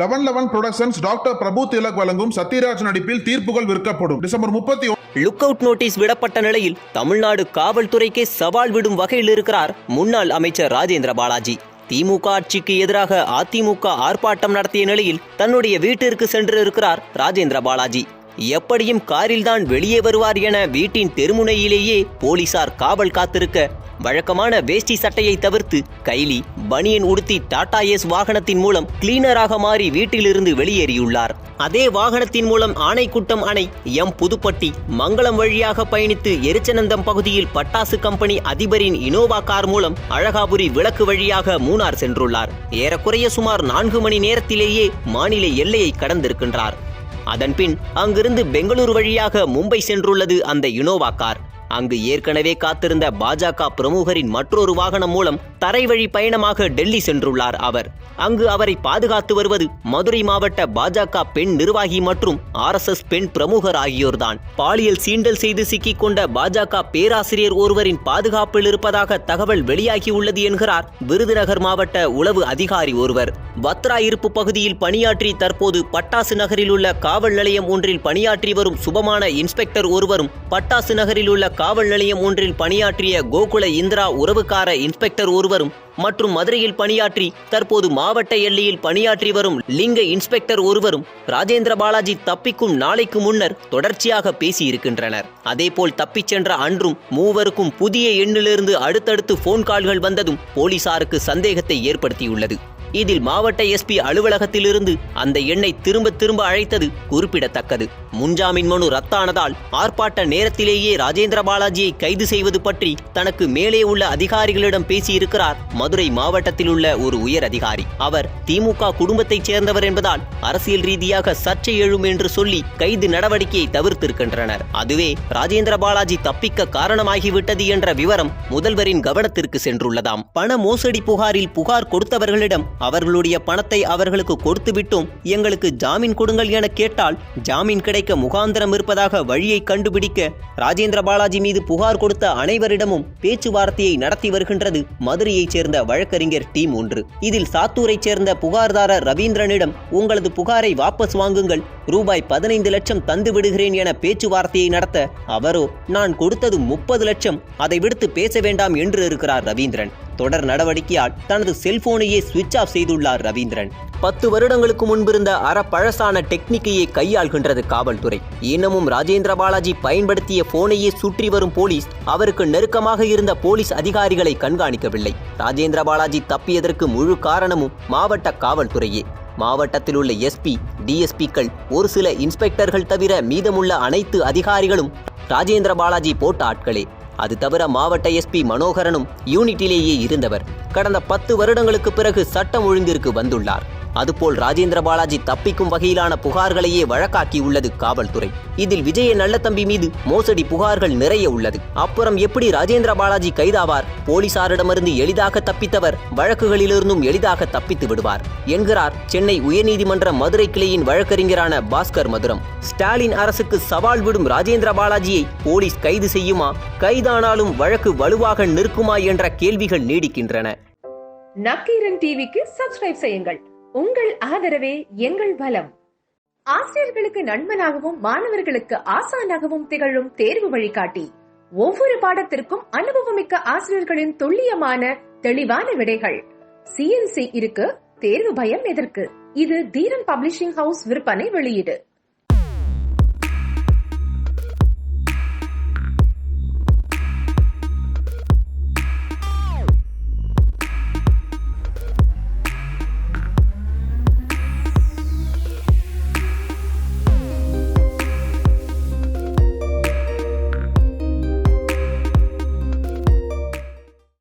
11 productions doctor பிரபு திலக் வழங்கும் சத்யராஜ் நடிப்பில் தீர்ப்புகள் விற்கப்படும். டிசம்பர் 30 லுக் அவுட் நோட்டீஸ் விடப்பட்ட நிலையில் தமிழ்நாடு காவல்துறைக்கே சவால் விடும் வகையில் இருக்கிறார் முன்னாள் அமைச்சர் ராஜேந்திர பாலாஜி. திமுக ஆட்சிக்கு எதிராக அதிமுக ஆர்ப்பாட்டம் நடத்திய நிலையில் தன்னுடைய வீட்டிற்கு சென்று இருக்கிறார் ராஜேந்திர பாலாஜி. எப்படியும் காரில்தான் வெளியே வருவார் என வீட்டின் தெருமுனையிலேயே போலீசார் காவல் காத்திருக்க, வழக்கமான வேஷ்டி சட்டையை தவிர்த்து கைலி பனியன் உடுத்தி டாடா ஏஸ் வாகனத்தின் மூலம் கிளீனராக மாறி வீட்டிலிருந்து வெளியேறியுள்ளார். அதே வாகனத்தின் மூலம் ஆனைக்குட்டம் அணை, புதுப்பட்டி, மங்களம் வழியாக பயணித்து எரிச்சனந்தம் பகுதியில் பட்டாசு கம்பெனி அதிபரின் இனோவா கார் மூலம் அழகாபுரி விளக்கு வழியாக மூணார் சென்றுள்ளார். ஏறக்குறைய சுமார் 4 மணி நேரத்திலேயே மாநில எல்லையை கடந்திருக்கின்றார். அதன்பின் அங்கிருந்து பெங்களூரு வழியாக மும்பை சென்றுள்ளது அந்த இனோவா கார். அங்கு ஏற்கனவே காத்திருந்த பாஜக பிரமுகரின் மற்றொரு வாகனம் மூலம் தரைவழி பயணமாக டெல்லி சென்றுள்ளார் அவர். அங்கு அவரை பாதுகாத்து வருவது மதுரை மாவட்ட பாஜக பெண் நிர்வாகி மற்றும் RSS பெண் பிரமுகர் ஆகியோர்தான். பாலியல் சீண்டல் செய்து சிக்கிக் கொண்ட பாஜக பேராசிரியர் ஒருவரின் பாதுகாப்பில் இருப்பதாக தகவல் வெளியாகியுள்ளது என்கிறார் விருதுநகர் மாவட்ட உளவு அதிகாரி ஒருவர். பத்ரா இருப்பு பகுதியில் பணியாற்றி தற்போது பட்டாசு நகரில் உள்ள காவல் நிலையம் ஒன்றில் பணியாற்றி வரும் சுபமான இன்ஸ்பெக்டர் ஒருவரும், பட்டாசு நகரில் உள்ள காவல் நிலையம் ஒன்றில் பணியாற்றிய கோகுல இந்திரா உறவுக்கார இன்ஸ்பெக்டர் ஒருவரும் மற்றும் மதுரையில் பணியாற்றி தற்போது மாவட்ட எல்லையில் பணியாற்றி வரும் லிங்க இன்ஸ்பெக்டர் ஒருவரும் ராஜேந்திர பாலாஜி தப்பிக்கும் நாளைக்கு முன்னர் தொடர்ச்சியாக பேசியிருக்கின்றனர். அதேபோல் தப்பிச் சென்ற அன்றும் மூவருக்கும் புதிய எண்ணிலிருந்து அடுத்தடுத்து போன் கால்கள் வந்ததும் போலீசாருக்கு சந்தேகத்தை ஏற்படுத்தியுள்ளது. இதில் மாவட்ட SP அலுவலகத்திலிருந்து அந்த எண்ணை திரும்ப அழைத்தது குறிப்பிடத்தக்கது. முன்ஜாமீன் மனு ரத்தானதால் ஆர்ப்பாட்ட நேரத்திலேயே ராஜேந்திர பாலாஜியை கைது செய்வது பற்றி தனக்கு மேலே உள்ள அதிகாரிகளிடம் பேசியிருக்கிறார் மதுரை மாவட்டத்தில் உள்ள ஒரு உயர் அதிகாரி. அவர் திமுக குடும்பத்தைச் சேர்ந்தவர் என்பதால் அரசியல் ரீதியாக சர்ச்சை எழும் என்று சொல்லி கைது நடவடிக்கையை தவிர்த்திருக்கின்றனர். அதுவே ராஜேந்திர பாலாஜி தப்பிக்க காரணமாகிவிட்டது என்ற விவரம் முதல்வரின் கவனத்திற்கு சென்றுள்ளதாம். பண மோசடி புகாரில் புகார் கொடுத்தவர்களிடம் அவர்களுடைய பணத்தை அவர்களுக்கு கொடுத்து விட்டோம், எங்களுக்கு ஜாமீன் கொடுங்கள் என கேட்டால் ஜாமீன் கிடைக்க முகாந்திரம் இருப்பதாக வழியை கண்டுபிடிக்க ராஜேந்திர பாலாஜி மீது புகார் கொடுத்த அனைவரிடமும் பேச்சுவார்த்தையை நடத்தி வருகின்றது மதுரையைச் சேர்ந்த வழக்கறிஞர் டீம் ஒன்று. இதில் சாத்தூரைச் சேர்ந்த புகார்தாரர் ரவீந்திரனிடம் உங்களது புகாரை வாபஸ் வாங்குங்கள், ரூபாய் 15 லட்சம் தந்து விடுகிறேன் என பேச்சுவார்த்தையை நடத்த, அவரோ நான் கொடுத்தது 30 லட்சம், அதை விடுத்து பேச வேண்டாம் என்று இருக்கிறார் ரவீந்திரன். தொடர் நடவடிக்கையால் தனது செல்போனையே சுவிட்ச் ஆஃப் செய்துள்ளார் ரவீந்திரன். 10 வருடங்களுக்கு முன்பிருந்த பழசான டெக்னிக்கையே கையாள்கின்றது காவல்துறை. இன்னமும் ராஜேந்திர பாலாஜி பயன்படுத்திய போனையே சுற்றி வரும் போலீஸ் அவருக்கு நெருக்கமாக இருந்த போலீஸ் அதிகாரிகளை கண்காணிக்கவில்லை. ராஜேந்திர பாலாஜி தப்பியதற்கு முழு காரணமும் மாவட்ட காவல்துறையே. மாவட்டத்தில் உள்ள SP, DSPக்கள், ஒரு சில இன்ஸ்பெக்டர்கள் தவிர மீதமுள்ள அனைத்து அதிகாரிகளும் ராஜேந்திர பாலாஜி போட்ட ஆட்களே. அது தவிர மாவட்ட SP மனோகரனும் யூனிட்டிலேயே இருந்தவர். கடந்த 10 வருடங்களுக்கு பிறகு சட்டம் ஒழுங்கிற்கு வந்துள்ளார். அதுபோல் ராஜேந்திர பாலாஜி தப்பிக்கும் வகையிலான புகார்களையே வழக்காக்கி உள்ளது காவல்துறை. இதில் விஜய நல்லதம்பி மீது மோசடி புகார்கள் நிறைய உள்ளது. அப்புறம் எப்படி ராஜேந்திர பாலாஜி கைதாவார்? போலீசாரிடமிருந்து எளிதாக தப்பித்தவர் வழக்குகளிலிருந்தும் எளிதாக தப்பித்து விடுவார் என்கிறார் சென்னை உயர்நீதிமன்ற மதுரை கிளையின் வழக்கறிஞரான பாஸ்கர் மதுரம். ஸ்டாலின் அரசுக்கு சவால் விடும் ராஜேந்திர பாலாஜியை போலீஸ் கைது செய்யுமா? கைதானாலும் வழக்கு வலுவாக நிற்குமா என்ற கேள்விகள் நீடிக்கின்றன. நக்கீரன் டிவிக்கு சப்ஸ்கிரைப் செய்யுங்கள். உங்கள் ஆதரவே எங்கள் பலம். ஆசிரியர்களுக்கு நண்பனாகவும் மாணவர்களுக்கு ஆசானாகவும் திகழும் தேர்வு வழிகாட்டி. ஒவ்வொரு பாடத்திற்கும் அனுபவமிக்க ஆசிரியர்களின் துல்லியமான தெளிவான விடைகள். CNC இருக்கு, தேர்வு பயம் எதற்கு? இது தீரன் பப்ளிஷிங் ஹவுஸ் விற்பனை வெளியீடு.